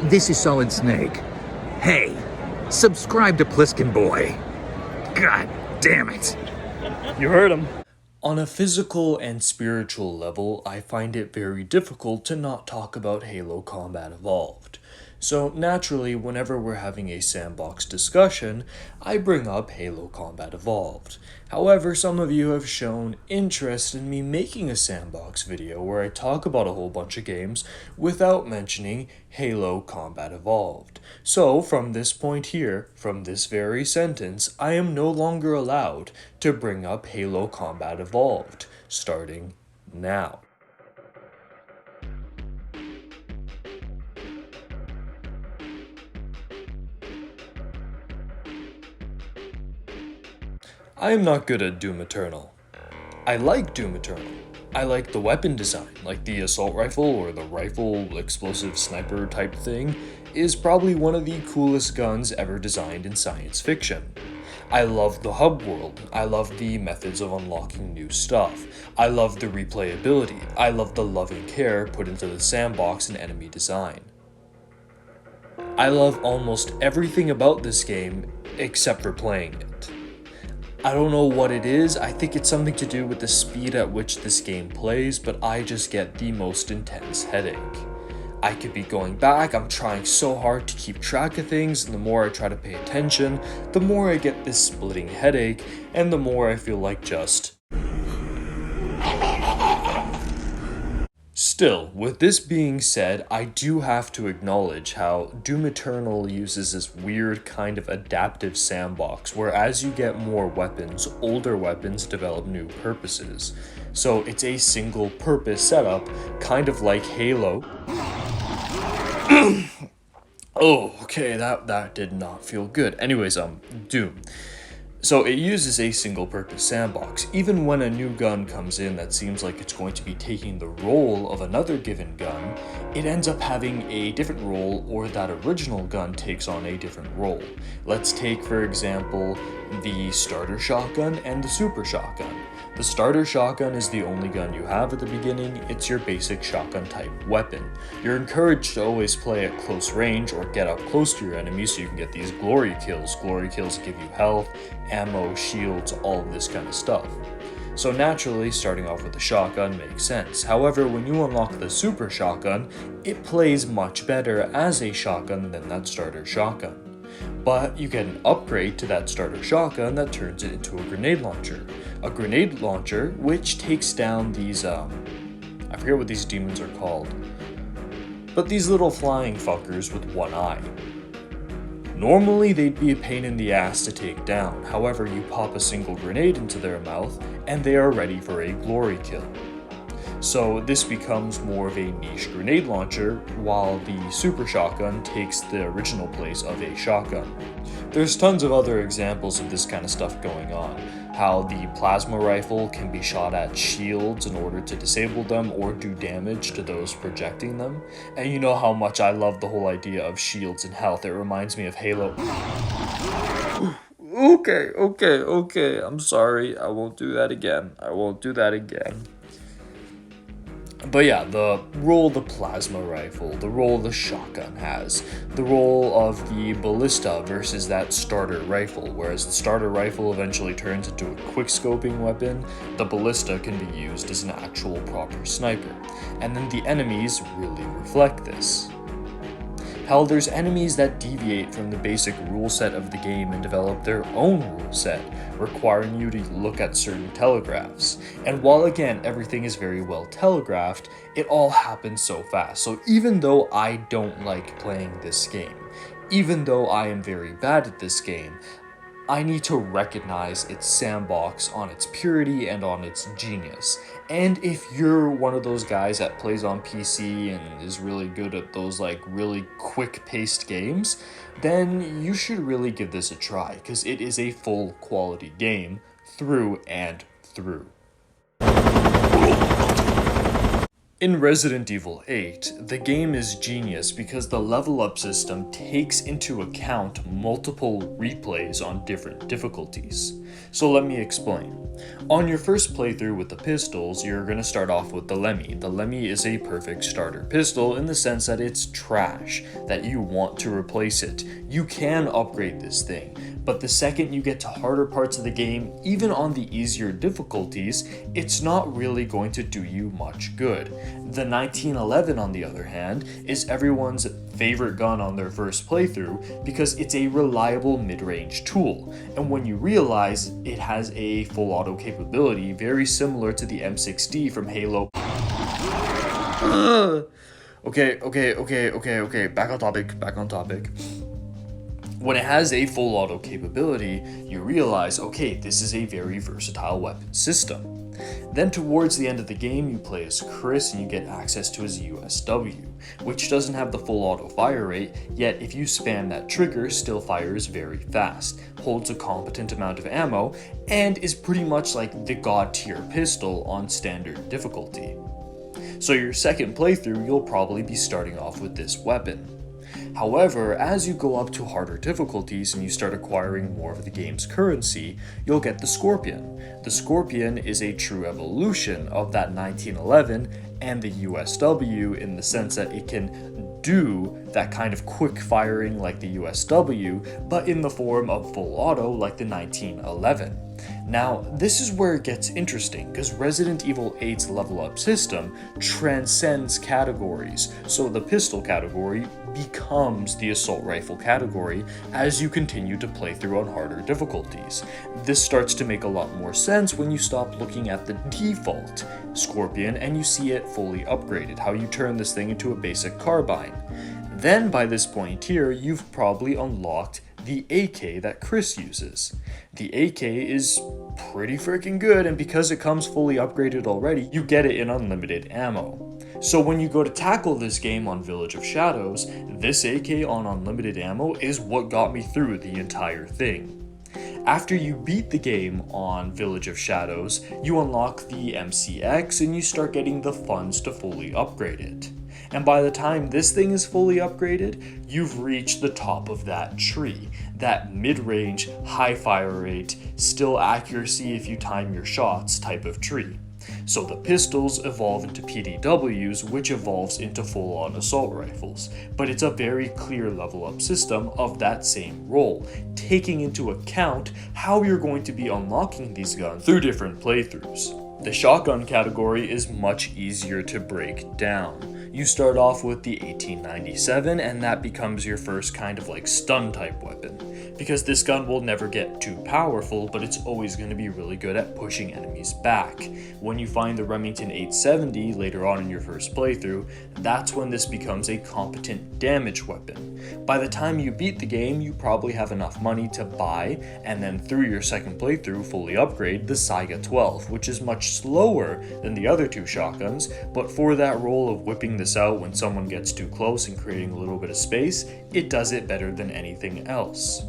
This is Solid Snake. Hey, subscribe to Pliskin Boy. God damn it. You heard him. On a physical and spiritual level, I find it very difficult to not talk about Halo Combat Evolved. So naturally, whenever we're having a sandbox discussion, I bring up Halo Combat Evolved. However, some of you have shown interest in me making a sandbox video where I talk about a whole bunch of games without mentioning Halo Combat Evolved. So from this point here, from this very sentence, I am no longer allowed to bring up Halo Combat Evolved, starting now. I am not good at Doom Eternal. I like Doom Eternal. I like the weapon design, like the assault rifle or the rifle explosive sniper type thing is probably one of the coolest guns ever designed in science fiction. I love the hub world. I love the methods of unlocking new stuff. I love the replayability. I love the loving care put into the sandbox and enemy design. I love almost everything about this game except for playing it. I don't know what it is, I think it's something to do with the speed at which this game plays, but I just get the most intense headache. I could be going back, I'm trying so hard to keep track of things, and the more I try to pay attention, the more I get this splitting headache, and the more I feel like just... Still, with this being said, I do have to acknowledge how Doom Eternal uses this weird kind of adaptive sandbox where as you get more weapons, older weapons develop new purposes. So it's a single purpose setup, kind of like Halo. Oh, okay, that did not feel good. Anyways, Doom. So it uses a single-purpose sandbox. Even when a new gun comes in that seems like it's going to be taking the role of another given gun, it ends up having a different role, or that original gun takes on a different role. Let's take, for example, the starter shotgun and the super shotgun. The starter shotgun is the only gun you have at the beginning. It's your basic shotgun type weapon. You're encouraged to always play at close range or get up close to your enemies so you can get these glory kills. Glory kills give you health, ammo, shields, all of this kind of stuff. So naturally, starting off with the shotgun makes sense. However, when you unlock the super shotgun, it plays much better as a shotgun than that starter shotgun. But you get an upgrade to that starter shotgun that turns it into a grenade launcher. A grenade launcher which takes down these, I forget what these demons are called, but these little flying fuckers with one eye. Normally they'd be a pain in the ass to take down, however you pop a single grenade into their mouth and they are ready for a glory kill. So this becomes more of a niche grenade launcher, while the super shotgun takes the original place of a shotgun. There's tons of other examples of this kind of stuff going on. How the plasma rifle can be shot at shields in order to disable them or do damage to those projecting them. And you know how much I love the whole idea of shields and health. It reminds me of Halo. Okay, I'm sorry. I won't do that again. But yeah, the role the plasma rifle, the role the shotgun has, the role of the ballista versus that starter rifle, whereas the starter rifle eventually turns into a quick-scoping weapon, the ballista can be used as an actual proper sniper, and then the enemies really reflect this. How there's enemies that deviate from the basic rule set of the game and develop their own rule set, requiring you to look at certain telegraphs. And while again, everything is very well telegraphed, it all happens so fast. So even though I don't like playing this game, even though I am very bad at this game, I need to recognize its sandbox on its purity and on its genius. And if you're one of those guys that plays on PC and is really good at those like really quick-paced games, then you should really give this a try, because it is a full quality game through and through. In Resident Evil 8, the game is genius because the level up system takes into account multiple replays on different difficulties. So let me explain. On your first playthrough with the pistols, you're going to start off with the Lemmy. The Lemmy is a perfect starter pistol in the sense that it's trash, that you want to replace it. You can upgrade this thing, but the second you get to harder parts of the game, even on the easier difficulties, it's not really going to do you much good. The 1911, on the other hand, is everyone's favorite gun on their first playthrough because it's a reliable mid-range tool, and when you realize it has a full auto capability very similar to the M6D from Halo. Okay, back on topic. When it has a full auto capability, you realize, okay, this is a very versatile weapon system. Then towards the end of the game, you play as Chris and you get access to his USW, which doesn't have the full auto fire rate, yet if you spam that trigger, still fires very fast, holds a competent amount of ammo, and is pretty much like the god tier pistol on standard difficulty. So your second playthrough, you'll probably be starting off with this weapon. However, as you go up to harder difficulties and you start acquiring more of the game's currency, you'll get the Scorpion. The Scorpion is a true evolution of that 1911 and the USW in the sense that it can do that kind of quick firing like the USW, but in the form of full auto like the 1911. Now, this is where it gets interesting, because Resident Evil 8's level up system transcends categories, so the pistol category becomes the assault rifle category as you continue to play through on harder difficulties. This starts to make a lot more sense when you stop looking at the default Scorpion and you see it fully upgraded, how you turn this thing into a basic carbine. Then by this point here, you've probably unlocked the AK that Chris uses. The AK is pretty freaking good, and because it comes fully upgraded already, you get it in unlimited ammo. So when you go to tackle this game on Village of Shadows, this AK on unlimited ammo is what got me through the entire thing. After you beat the game on Village of Shadows, you unlock the MCX and you start getting the funds to fully upgrade it. And by the time this thing is fully upgraded, you've reached the top of that tree, that mid-range, high fire rate, still accuracy if you time your shots type of tree. So the pistols evolve into PDWs, which evolves into full-on assault rifles, but it's a very clear level up system of that same role, taking into account how you're going to be unlocking these guns through different playthroughs. The shotgun category is much easier to break down. You start off with the 1897 and that becomes your first kind of like stun type weapon, because this gun will never get too powerful, but it's always going to be really good at pushing enemies back. When you find the Remington 870 later on in your first playthrough, that's when this becomes a competent damage weapon. By the time you beat the game, you probably have enough money to buy, and then through your second playthrough fully upgrade the Saiga 12, which is much slower than the other two shotguns, but for that role of whipping this out when someone gets too close and creating a little bit of space, it does it better than anything else.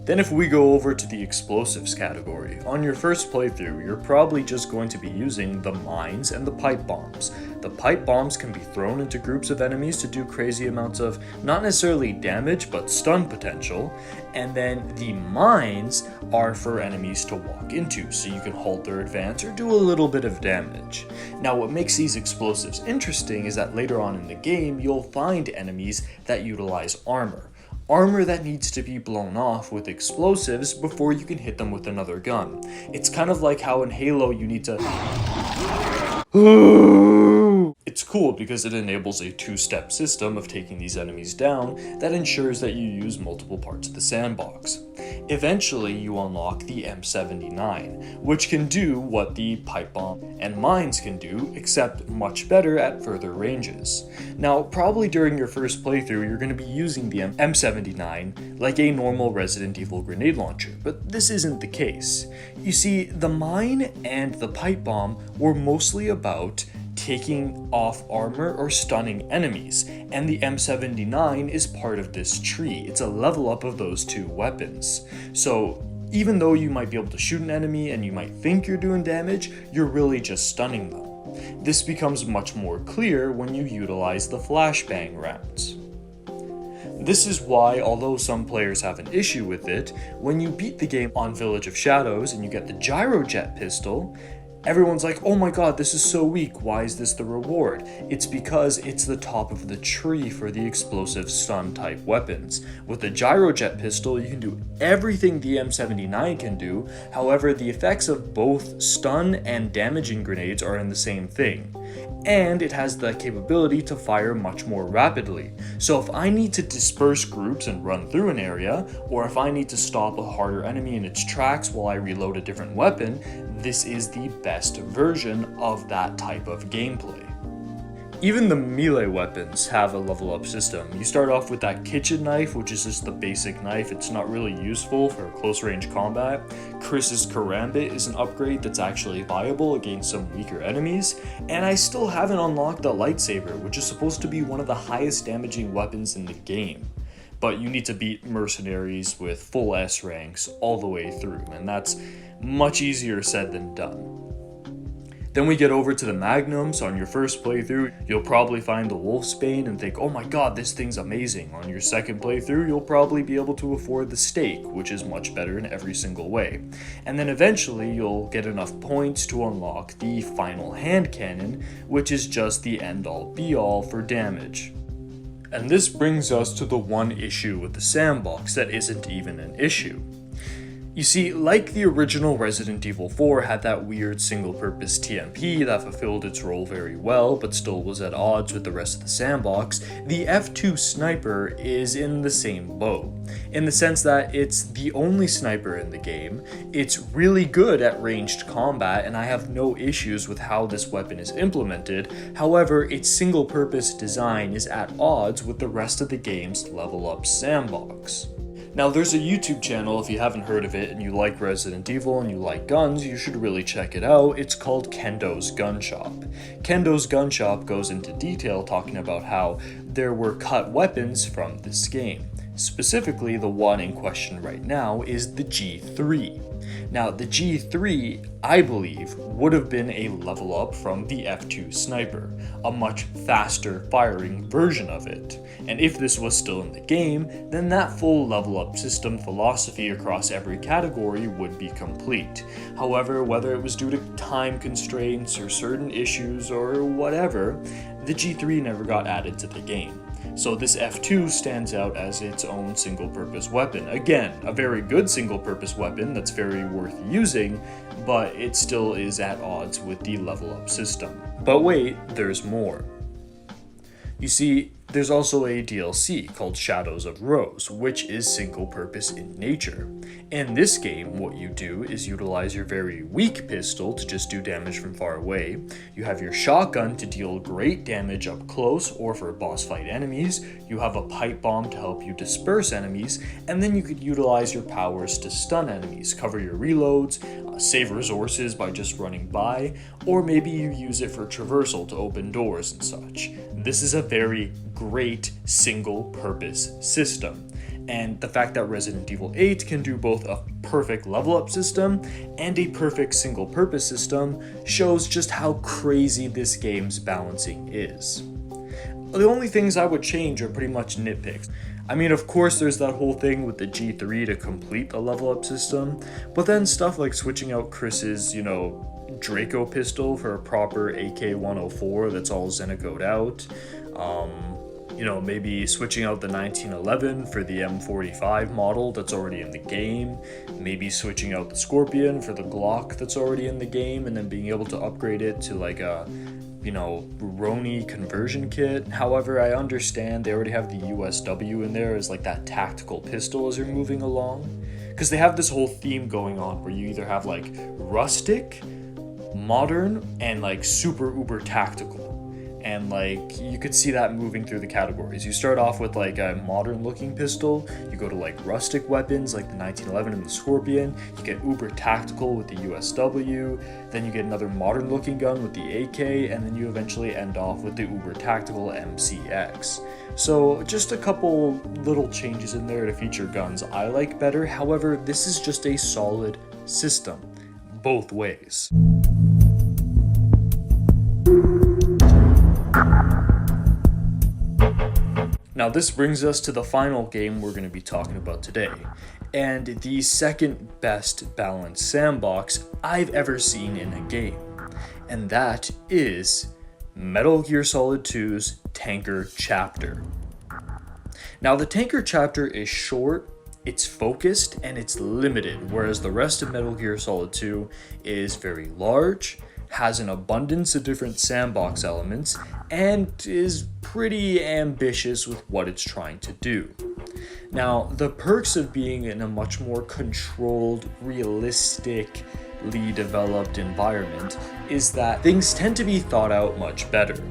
Then if we go over to the explosives category, on your first playthrough, you're probably just going to be using the mines and the pipe bombs. The pipe bombs can be thrown into groups of enemies to do crazy amounts of, not necessarily damage, but stun potential. And then the mines are for enemies to walk into, so you can halt their advance or do a little bit of damage. Now what makes these explosives interesting is that later on in the game, you'll find enemies that utilize armor. Armor that needs to be blown off with explosives before you can hit them with another gun. It's kind of like how in Halo you need to... It's cool because it enables a two-step system of taking these enemies down that ensures that you use multiple parts of the sandbox. Eventually, you unlock the M79, which can do what the pipe bomb and mines can do, except much better at further ranges. Now, probably during your first playthrough, you're going to be using the M79 like a normal Resident Evil grenade launcher, but this isn't the case. You see, the mine and the pipe bomb were mostly about taking off armor or stunning enemies, and the M79 is part of this tree. It's a level up of those two weapons. So even though you might be able to shoot an enemy and you might think you're doing damage, you're really just stunning them. This becomes much more clear when you utilize the flashbang rounds. This is why, although some players have an issue with it, when you beat the game on Village of Shadows and you get the gyrojet pistol, everyone's like, oh my god, this is so weak, why is this the reward? It's because it's the top of the tree for the explosive stun type weapons. With the gyrojet pistol, you can do everything the M79 can do, however, the effects of both stun and damaging grenades are in the same thing. And it has the capability to fire much more rapidly. So if I need to disperse groups and run through an area, or if I need to stop a harder enemy in its tracks while I reload a different weapon, this is the best version of that type of gameplay. Even the melee weapons have a level up system. You start off with that kitchen knife, which is just the basic knife. It's not really useful for close range combat. Chris's karambit is an upgrade that's actually viable against some weaker enemies. And I still haven't unlocked the lightsaber, which is supposed to be one of the highest damaging weapons in the game. But you need to beat mercenaries with full S ranks all the way through, and that's much easier said than done. Then we get over to the Magnum, so on your first playthrough, you'll probably find the Wolfsbane and think, oh my god, this thing's amazing. On your second playthrough, you'll probably be able to afford the Stake, which is much better in every single way. And then eventually, you'll get enough points to unlock the final hand cannon, which is just the end-all be-all for damage. And this brings us to the one issue with the sandbox that isn't even an issue. You see, like the original Resident Evil 4 had that weird single-purpose TMP that fulfilled its role very well, but still was at odds with the rest of the sandbox, the F2 sniper is in the same boat, in the sense that it's the only sniper in the game, it's really good at ranged combat, and I have no issues with how this weapon is implemented. However, its single-purpose design is at odds with the rest of the game's level-up sandbox. Now, there's a YouTube channel, if you haven't heard of it and you like Resident Evil and you like guns, you should really check it out. It's called Kendo's Gun Shop. Kendo's Gun Shop goes into detail talking about how there were cut weapons from this game. Specifically, the one in question right now is the G3. Now, the G3, I believe, would have been a level up from the F2 sniper, a much faster firing version of it. And if this was still in the game, then that full level up system philosophy across every category would be complete. However, whether it was due to time constraints or certain issues or whatever, the G3 never got added to the game. So this F2 stands out as its own single-purpose weapon. Again, a very good single-purpose weapon that's very worth using, but it still is at odds with the level-up system. But wait, there's more. You see, there's also a DLC called Shadows of Rose, which is single-purpose in nature. In this game, what you do is utilize your very weak pistol to just do damage from far away. You have your shotgun to deal great damage up close or for boss fight enemies. You have a pipe bomb to help you disperse enemies, and then you could utilize your powers to stun enemies, cover your reloads, save resources by just running by, or maybe you use it for traversal to open doors and such. This is a very great single-purpose system. And the fact that Resident Evil 8 can do both a perfect level-up system and a perfect single-purpose system shows just how crazy this game's balancing is. The only things I would change are pretty much nitpicks. I mean, of course, there's that whole thing with the G3 to complete the level-up system, but then stuff like switching out Chris's, Draco pistol for a proper AK-104 that's all Xenagoed out. Maybe switching out the 1911 for the M45 model that's already in the game. Maybe switching out the Scorpion for the Glock that's already in the game, and then being able to upgrade it to like a Roni conversion kit. However, I understand they already have the USW in there as like that tactical pistol as you're moving along. Because they have this whole theme going on where you either have like rustic, modern, and like super uber tactical. And like you could see that moving through the categories. You start off with like a modern looking pistol, you go to like rustic weapons like the 1911 and the Scorpion, you get uber tactical with the USW, then you get another modern looking gun with the AK, and then you eventually end off with the uber tactical MCX. So just a couple little changes in there to feature guns I like better. However, this is just a solid system, both ways. Now, this brings us to the final game we're going to be talking about today, and the second best balanced sandbox I've ever seen in a game, and that is Metal Gear Solid 2's Tanker Chapter. Now, the Tanker Chapter is short, it's focused, and it's limited, whereas the rest of Metal Gear Solid 2 is very large, has an abundance of different sandbox elements, and is pretty ambitious with what it's trying to do. Now, the perks of being in a much more controlled, realistically developed environment is that things tend to be thought out much better,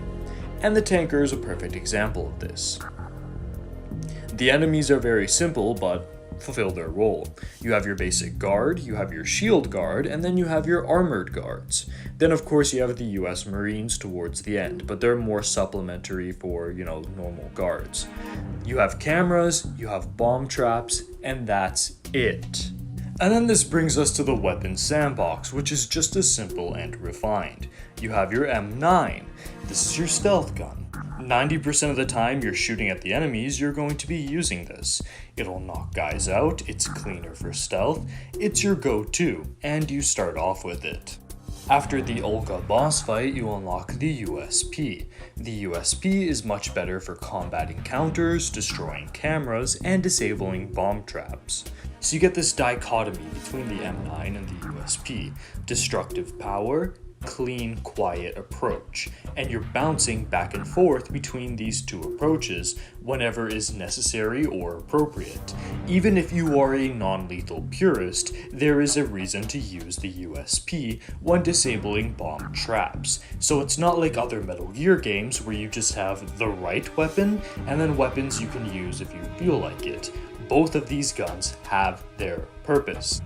and the tanker is a perfect example of this. The enemies are very simple, but fulfill their role. You have your basic guard, you have your shield guard, and then you have your armored guards. Then of course you have the US Marines towards the end, but they're more supplementary for, normal guards. You have cameras, you have bomb traps, and that's it. And then this brings us to the weapon sandbox, which is just as simple and refined. You have your M9. This is your stealth gun. 90% of the time you're shooting at the enemies, you're going to be using this. It'll knock guys out, it's cleaner for stealth, it's your go-to, and you start off with it. After the Olga boss fight, you unlock the USP. The USP is much better for combating counters, destroying cameras, and disabling bomb traps. So you get this dichotomy between the M9 and the USP. Destructive power, clean, quiet approach, and you're bouncing back and forth between these two approaches whenever is necessary or appropriate. Even if you are a non-lethal purist, there is a reason to use the USP when disabling bomb traps. So it's not like other Metal Gear games where you just have the right weapon and then weapons you can use if you feel like it. Both of these guns have their purpose.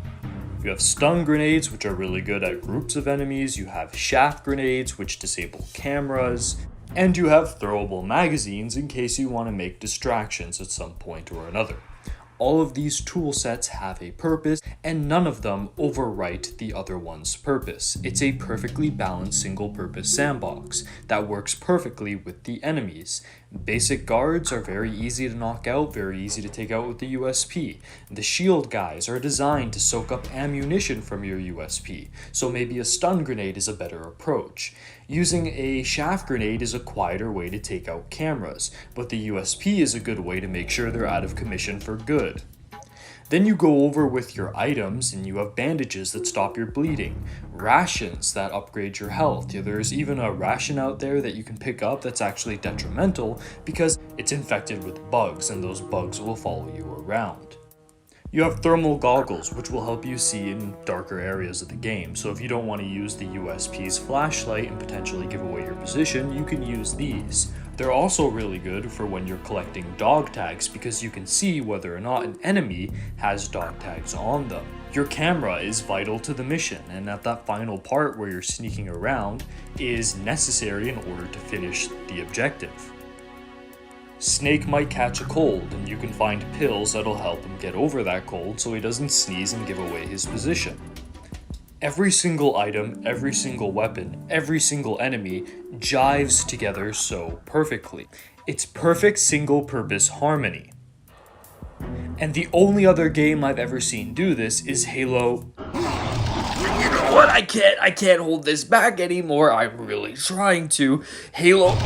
You have stun grenades, which are really good at groups of enemies, you have shaft grenades, which disable cameras, and you have throwable magazines in case you want to make distractions at some point or another. All of these tool sets have a purpose, and none of them overwrite the other one's purpose. It's a perfectly balanced single-purpose sandbox that works perfectly with the enemies. Basic guards are very easy to knock out, very easy to take out with the USP. The shield guys are designed to soak up ammunition from your USP, so maybe a stun grenade is a better approach. Using a shaft grenade is a quieter way to take out cameras, but the USP is a good way to make sure they're out of commission for good. Then you go over with your items and you have bandages that stop your bleeding, rations that upgrade your health. There's even a ration out there that you can pick up that's actually detrimental because it's infected with bugs and those bugs will follow you around. You have thermal goggles, which will help you see in darker areas of the game, so if you don't want to use the USP's flashlight and potentially give away your position, you can use these. They're also really good for when you're collecting dog tags because you can see whether or not an enemy has dog tags on them. Your camera is vital to the mission, and at that final part where you're sneaking around is necessary in order to finish the objective. Snake might catch a cold, and you can find pills that'll help him get over that cold so he doesn't sneeze and give away his position. Every single item, every single weapon, every single enemy jives together so perfectly. It's perfect single-purpose harmony. And the only other game I've ever seen do this is Halo. You know what? I can't hold this back anymore. I'm really trying to. Halo.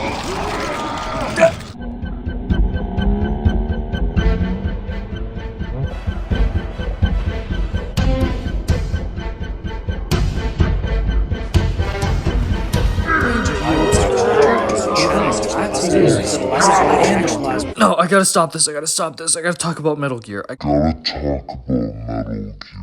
No, I gotta stop this. I gotta talk about Metal Gear. I gotta talk about Metal Gear.